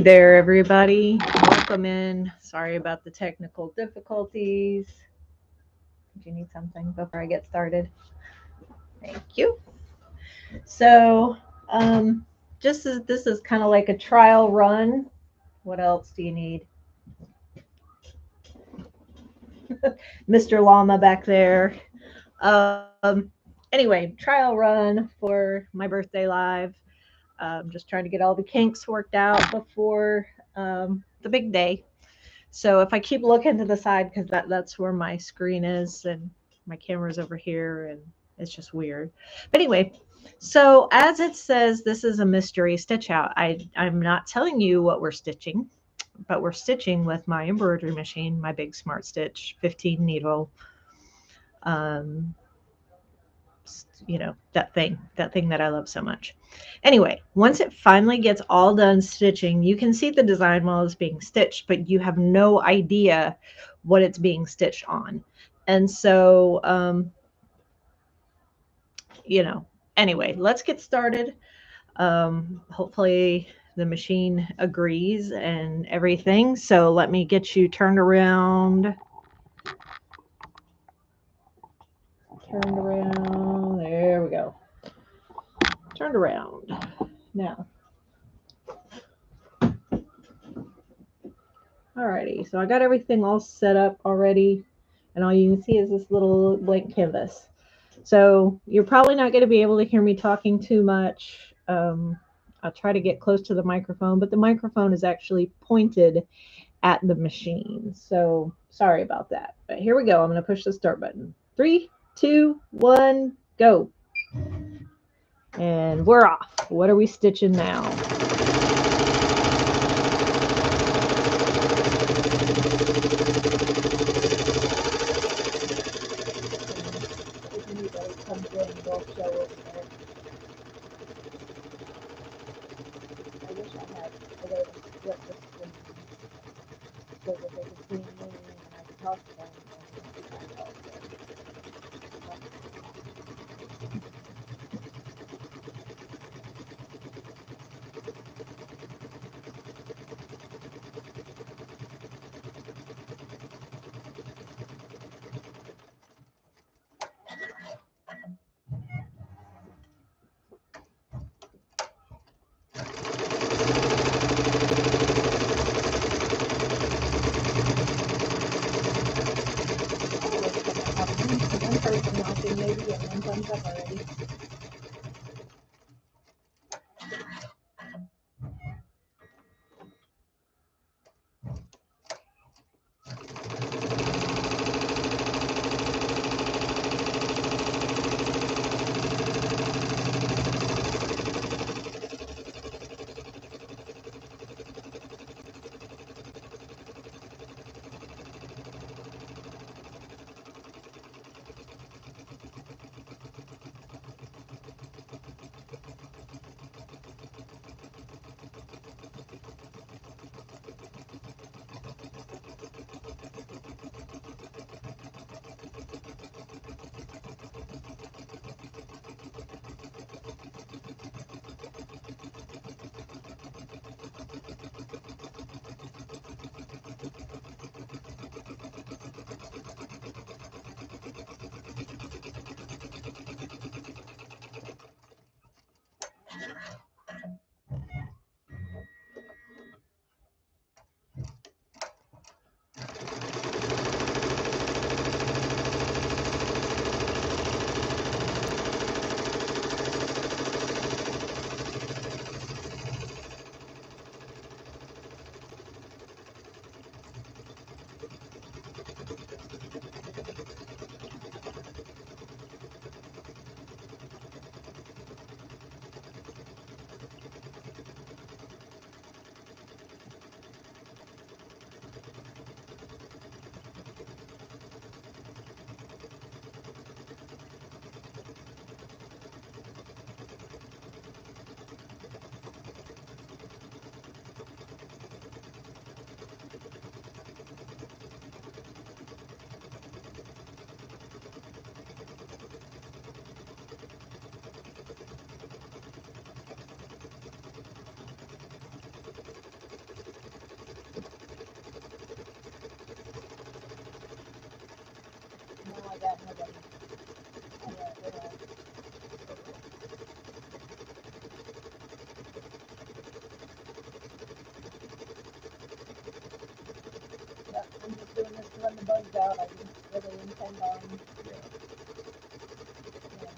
there, everybody. Welcome in. Sorry about the technical difficulties. Do you need something before I get started? Thank you. So, just as this is kind of like a trial run. What else do you need? Mr. Llama back there. Anyway, trial run for my birthday live. Just trying to get all the kinks worked out before the big day. So if I keep looking to the side, because that's where my screen is and my camera's over here, and it's just weird. But anyway, so as it says, this is a mystery stitch out. I'm not telling you what we're stitching, but we're stitching with my embroidery machine, my big Smart Stitch 15 needle. Um, that thing that I love so much. Anyway, once it finally gets all done stitching, you can see the design while it's being stitched, but you have no idea what it's being stitched on. And so, anyway, let's get started. Hopefully the machine agrees and everything. So let me get you turned around. There we go. Turned around. Now. Alrighty, so I got everything all set up already, and all you can see is this little blank canvas. So you're probably not going to be able to hear me talking too much. I'll try to get close to the microphone, but the microphone is actually pointed at the machine. So sorry about that. But here we go. I'm going to push the start button. 3, 2, 1, go. And we're off. What are we stitching now? Maybe and one thumbs up already. the bugs out. I didn't really intend on. Yeah. Yeah.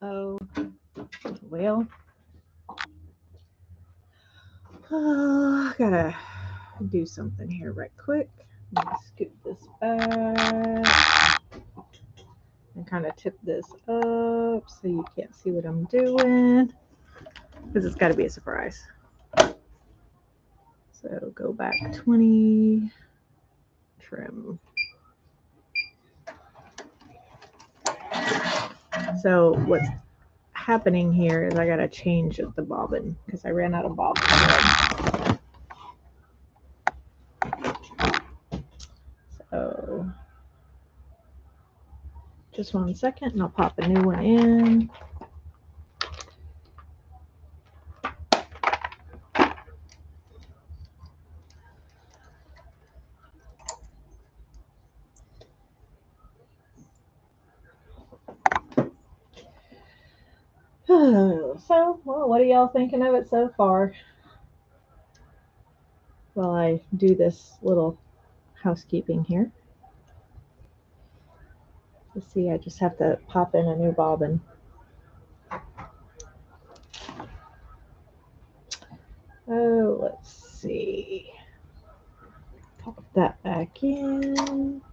Oh, well, I gotta do something here right quick. Let me scoot this back and kind of tip this up so you can't see what I'm doing, because it's got to be a surprise. So go back 20, trim. So what's happening here is I got to change the bobbin because I ran out of bobbin thread. So just 1 second and I'll pop a new one in. So, well, what are y'all thinking of it so far? While I do this little housekeeping here. Let's see, I just have to pop in a new bobbin. Oh, let's see. Pop that back in.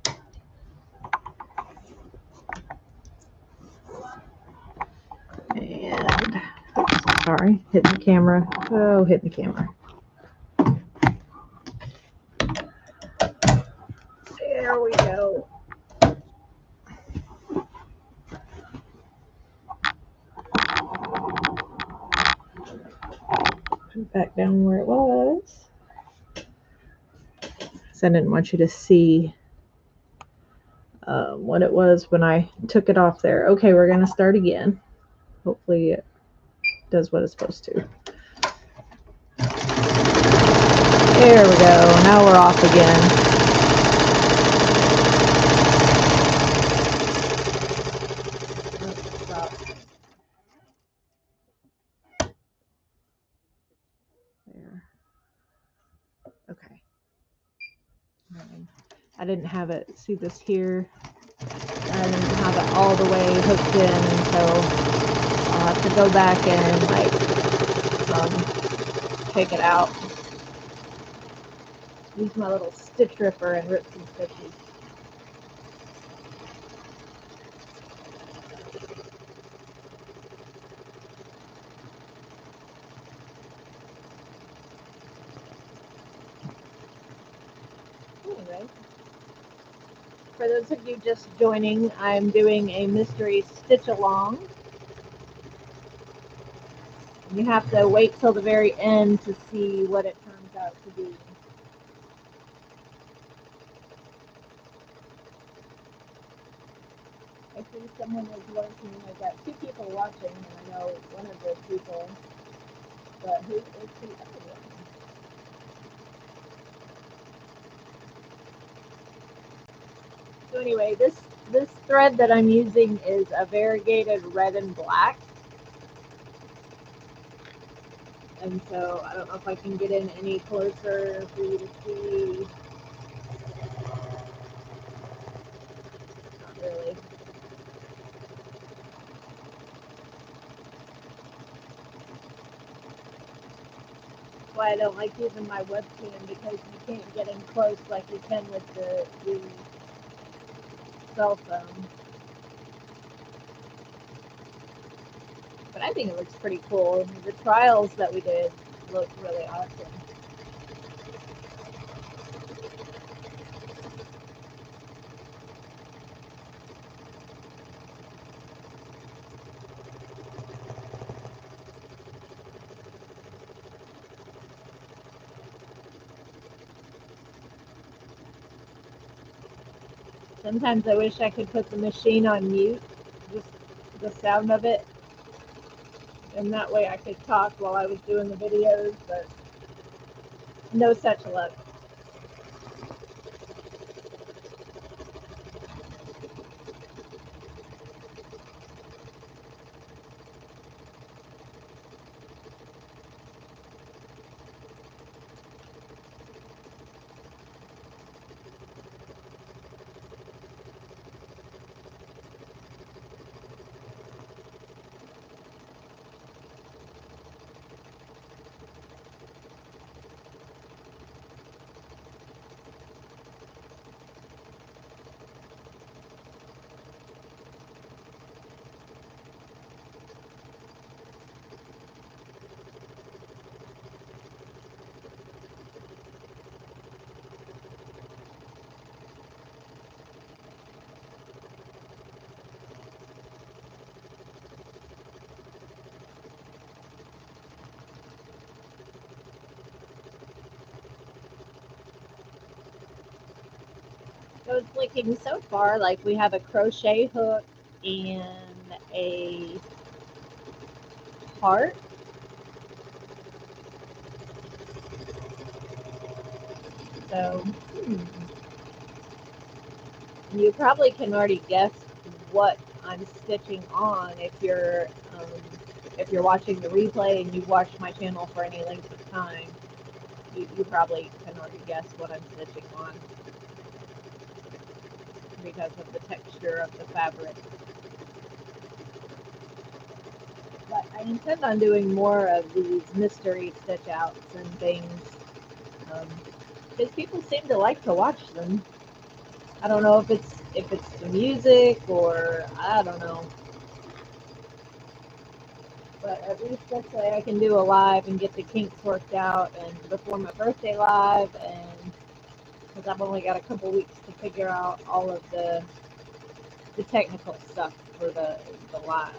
And, oops, sorry, hitting the camera. Oh, hitting the camera. There we go. Put it back down where it was. So I didn't want you to see what it was when I took it off there. Okay, we're going to start again. Hopefully it does what it's supposed to. There we go. Now we're off again. There. Okay. I didn't have it. See this here? I didn't have it all the way hooked in, and so I'll have to go back and take it out. Use my little stitch ripper and rip some stitches. Anyway, for those of you just joining, I'm doing a mystery stitch along. You have to wait till the very end to see what it turns out to be. I see someone is watching. I've got 2 people watching, and I know one of those people, but who is the other one? So anyway, this thread that I'm using is a variegated red and black. And so I don't know if I can get in any closer for you to see. Not really. That's why I don't like using my webcam, because you can't get in close like you can with the cell phone. But I think it looks pretty cool. The trials that we did look really awesome. Sometimes I wish I could put the machine on mute, just the sound of it, and that way I could talk while I was doing the videos, but no such luck. So it's looking so far like we have a crochet hook and a heart. So you probably can already guess what I'm stitching on if you're watching the replay and you've watched my channel for any length of time. You probably can already guess what I'm stitching on because of the texture of the fabric. But I intend on doing more of these mystery stitch outs and things because people seem to like to watch them. I don't know if it's the music or I don't know. But at least this way I can do a live and get the kinks worked out and before my birthday live, and because I've only got a couple weeks to figure out all of the technical stuff for the live.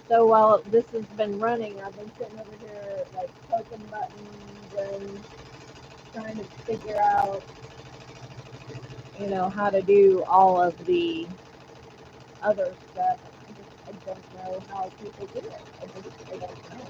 So while this has been running, I've been sitting over here like poking buttons and trying to figure out, how to do all of the other stuff. I don't know how people do it. I don't know.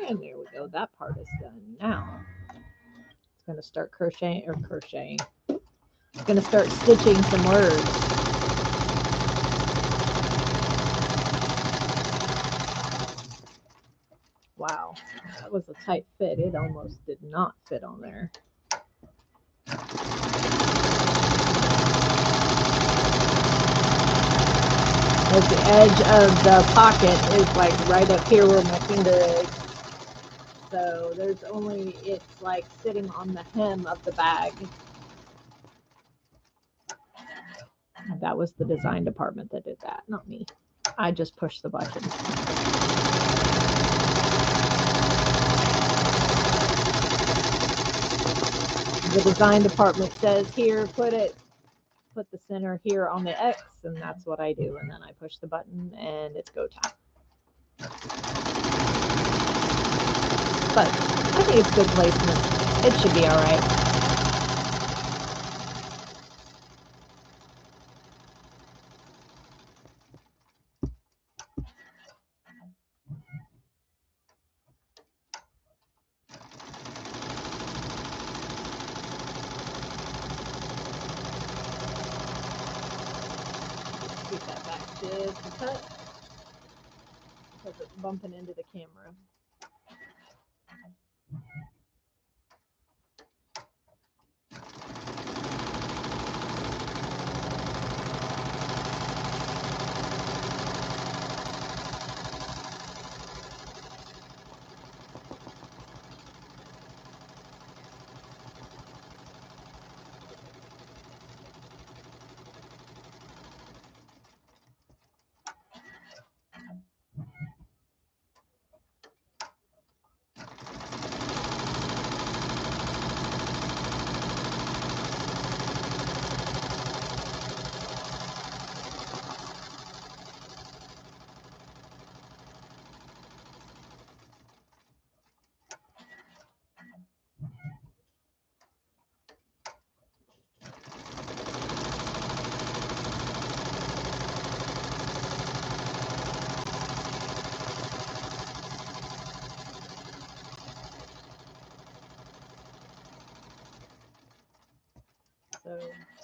And there we go. That part is done. Now it's going to start crocheting. It's going to start stitching some words. Wow, that was a tight fit. It almost did not fit on there. As the edge of the pocket is like right up here where my finger is. So there's only, it's like sitting on the hem of the bag. That was the design department that did that, not me. I just pushed the button. The design department says here, put the center here on the X, and that's what I do. And then I push the button and it's go time. But I think it's good placement. It should be all right. Keep that back just a touch because it's bumping into the camera.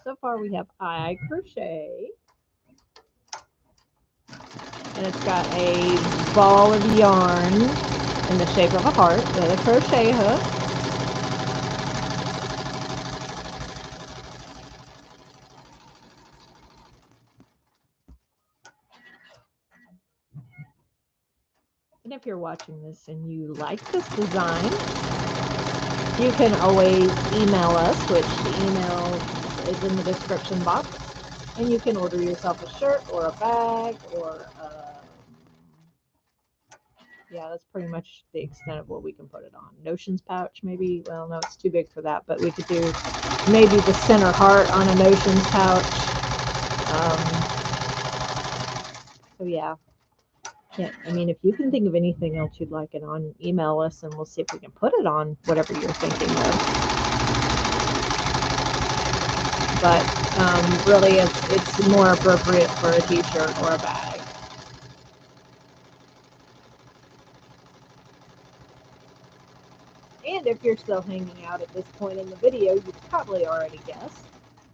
So far we have I crochet, and it's got a ball of yarn in the shape of a heart with a crochet hook. And if you're watching this and you like this design, you can always email us, which the email is in the description box, and you can order yourself a shirt or a bag or yeah, that's pretty much the extent of what we can put it on. Notions pouch, maybe. Well, no, it's too big for that, but we could do maybe the center heart on a Notions pouch. So yeah. Yeah, I mean, if you can think of anything else you'd like it on, email us and we'll see if we can put it on whatever you're thinking of. But really, it's more appropriate for a t-shirt or a bag. And if you're still hanging out at this point in the video, you've probably already guessed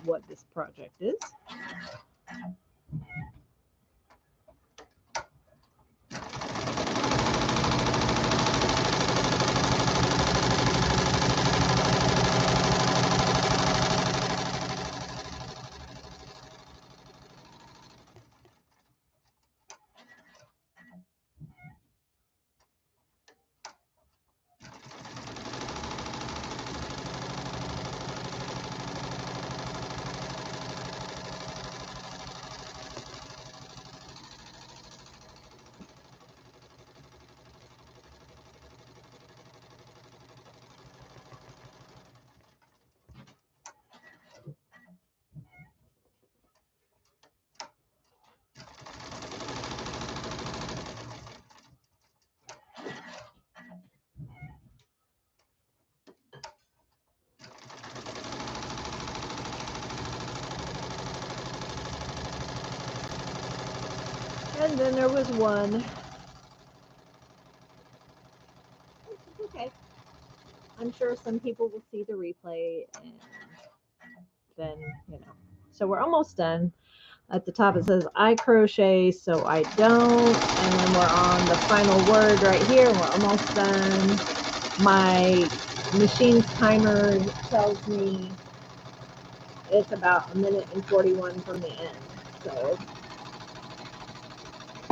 what this project is. And then there was one I'm sure some people will see the replay and then, you know. So we're almost done. At the top it says I crochet, so I don't. And then we're on the final word right here. We're almost done. My machine's timer tells me it's about 1:41 from the end. So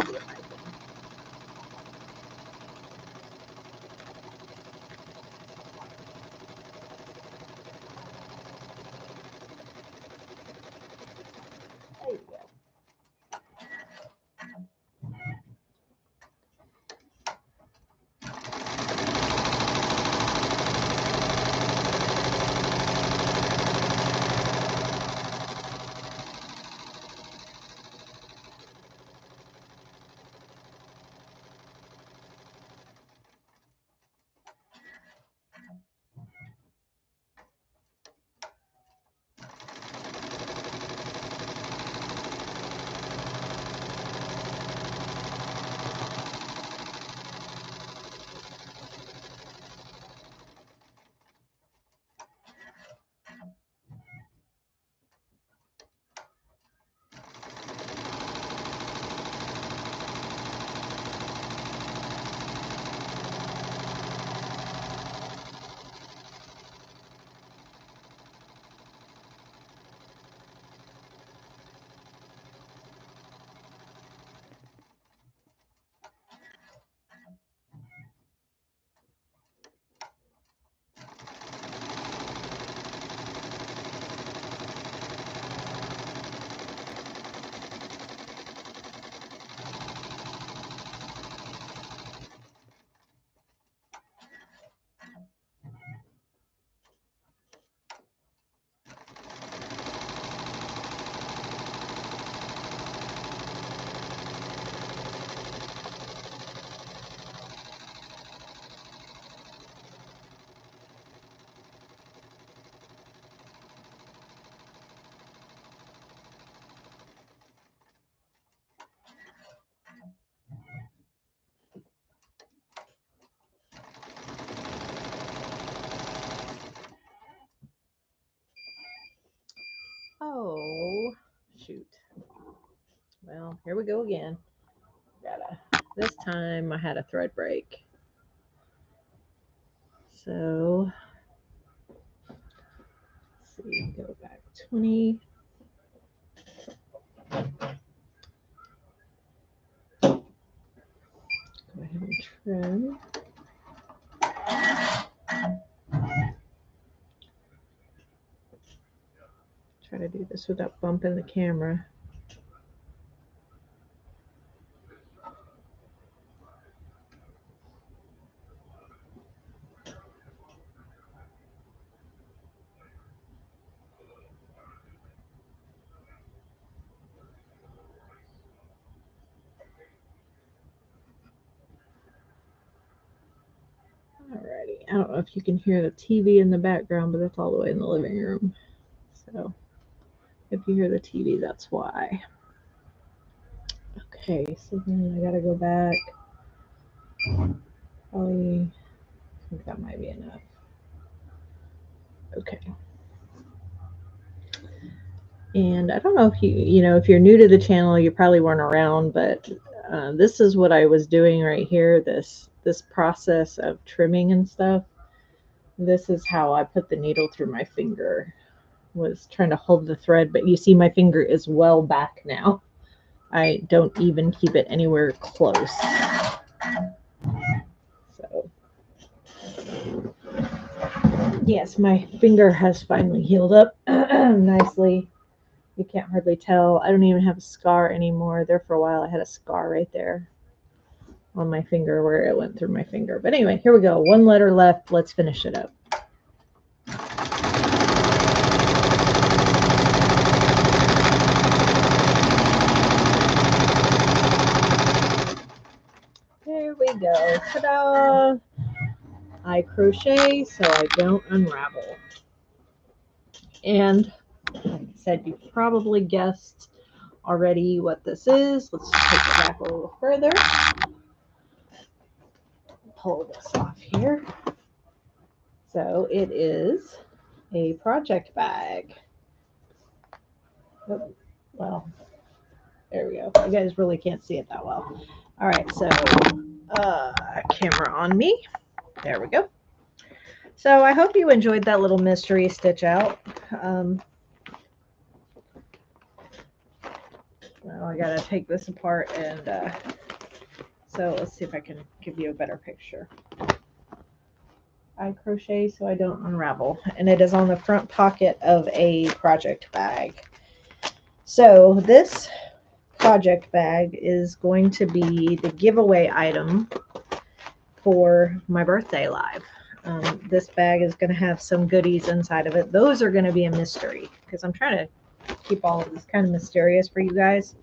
see if I can. There you go. Oh, shoot. Well, here we go again. This time I had a thread break. So, let's see, go back 20. Go ahead and trim. Try to do this without bumping the camera. Alrighty, I don't know if you can hear the TV in the background, but that's all the way in the living room. So if you hear the TV, that's why. Okay, so then I gotta go back. Probably, I think that might be enough. Okay. And I don't know if if you're new to the channel, you probably weren't around, but this is what I was doing right here. This process of trimming and stuff. This is how I put the needle through my finger. Was trying to hold the thread, but you see my finger is well back now. I don't even keep it anywhere close. So yes, my finger has finally healed up nicely. You can't hardly tell. I don't even have a scar anymore. There for a while I had a scar right there on my finger where it went through my finger. But anyway, here we go. One letter left. Let's finish it up. There we go. Ta-da! I crochet so I don't unravel. And like I said, you probably guessed already what this is. Let's just take it back a little further. Pull this off here. So it is a project bag. Oh, well, there we go. You guys really can't see it that well. All right, so camera on me. There we go. So I hope you enjoyed that little mystery stitch out. Well, I gotta take this apart, and so let's see if I can give you a better picture. I crochet so I don't unravel, and it is on the front pocket of a project bag. So this project bag is going to be the giveaway item for my birthday live. This bag is going to have some goodies inside of it. Those are going to be a mystery because I'm trying to keep all of this kind of mysterious for you guys.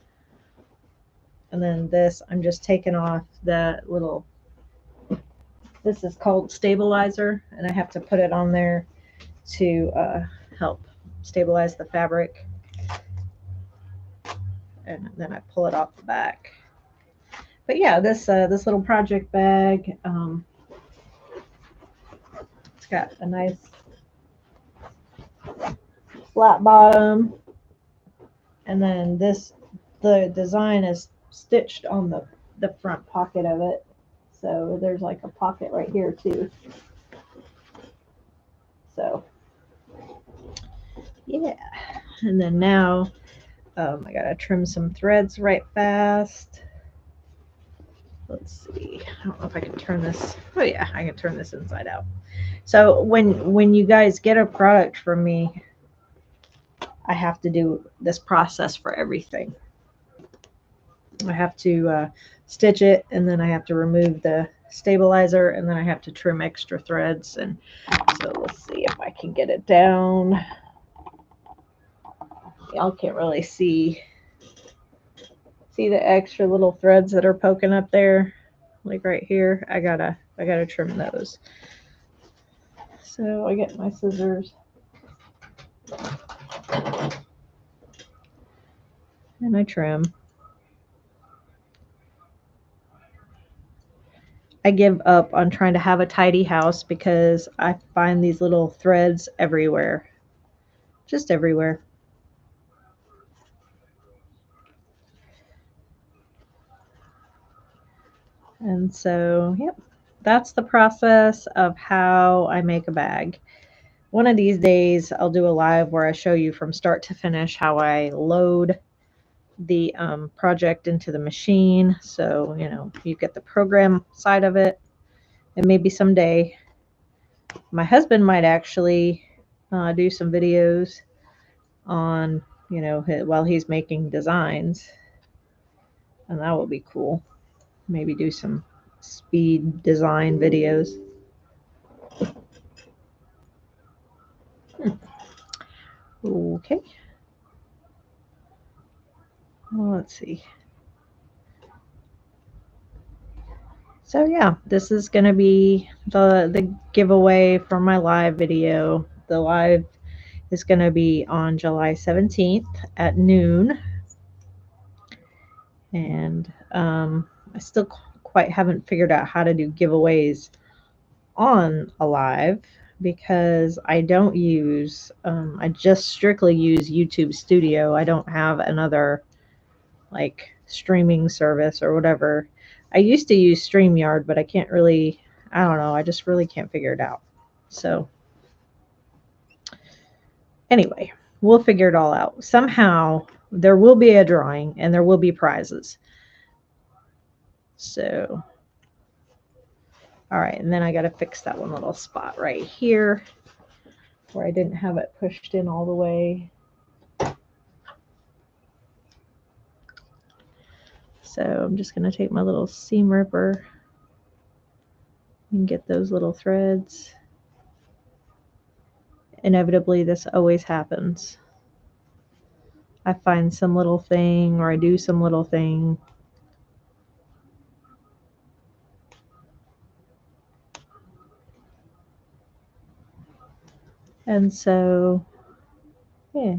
And then this, I'm just taking off the little, this is called stabilizer, and I have to put it on there to help stabilize the fabric. And then I pull it off the back. But yeah, this little project bag, it's got a nice flat bottom, and then the design is stitched on the front pocket of it. So there's like a pocket right here too. So yeah, and then now I gotta trim some threads right fast. Let's see. I don't know if I can turn this. Oh yeah, I can turn this inside out. So when you guys get a product from me, I have to do this process for everything. I have to stitch it, and then I have to remove the stabilizer, and then I have to trim extra threads. And so let's see if I can get it down. Y'all can't really see the extra little threads that are poking up there, like right here. I gotta trim those. So I get my scissors and I trim. I give up on trying to have a tidy house because I find these little threads everywhere, just everywhere. And so, yep, that's the process of how I make a bag. One of these days, I'll do a live where I show you from start to finish how I load the project into the machine. So, you know, you get the program side of it. And maybe someday my husband might actually do some videos on, you know, while he's making designs. And that would be cool. Maybe do some speed design videos. Okay. Well, let's see. So yeah, this is going to be the giveaway for my live video. The live is going to be on July 17th at noon. And I still quite haven't figured out how to do giveaways on a live because I don't use, I just strictly use YouTube Studio. I don't have another like streaming service or whatever. I used to use StreamYard, but I can't really, I don't know, I just really can't figure it out. So anyway, we'll figure it all out. Somehow there will be a drawing and there will be prizes. So, all right, and then I got to fix that one little spot right here where I didn't have it pushed in all the way. So I'm just going to take my little seam ripper and get those little threads. Inevitably, this always happens. I find some little thing or I do some little thing. And so, yeah.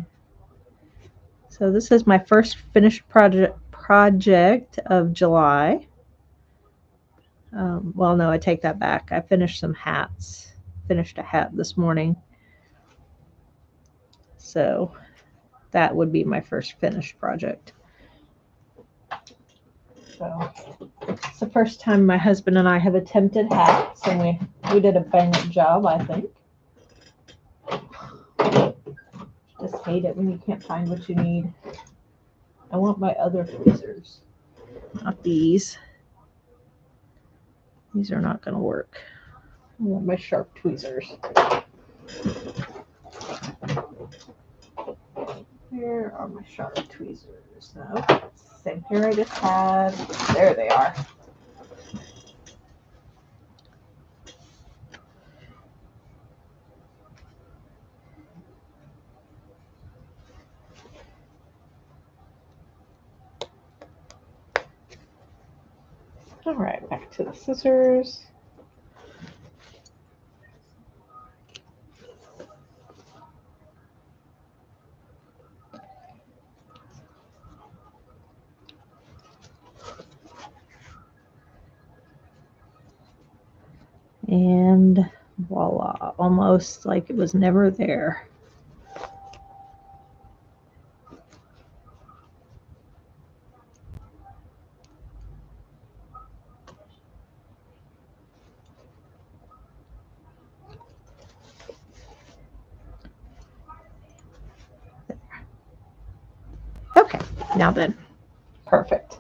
So this is my first finished project of July. Well, no, I take that back. I finished some hats finished a hat this morning. So that would be my first finished project. So it's the first time my husband and I have attempted hats, and we did a bang-up job, I think. Just hate it when you can't find what you need. I want my other tweezers, not these. These are not going to work. I want my sharp tweezers. Where are my sharp tweezers? No, same pair I just had. There they are. All right, back to the scissors. And voila, almost like it was never there. Okay, now then, perfect.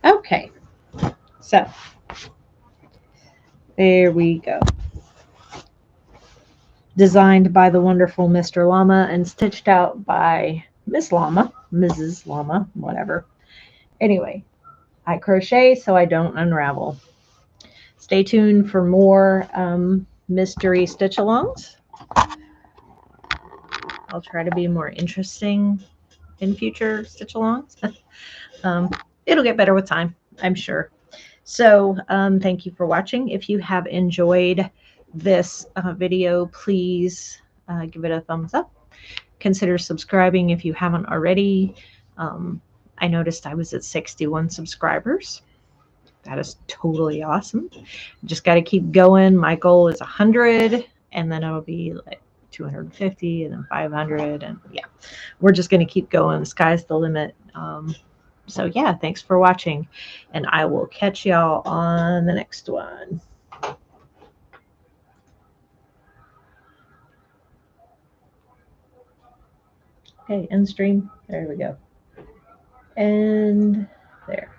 Okay, so there we go. Designed by the wonderful Mr. Llama and stitched out by Miss Llama, Mrs. Llama, whatever. Anyway, I crochet so I don't unravel. Stay tuned for more mystery stitch-alongs. I'll try to be more interesting in future stitch-alongs. It'll get better with time, I'm sure. So thank you for watching. If you have enjoyed this video, please give it a thumbs up. Consider subscribing if you haven't already. I noticed I was at 61 subscribers. That is totally awesome. Just got to keep going. My goal is 100, and then it'll be like 250 and then 500. And yeah, we're just going to keep going. The sky's the limit. So yeah, thanks for watching, and I will catch y'all on the next one. Okay, end stream. There we go. And there.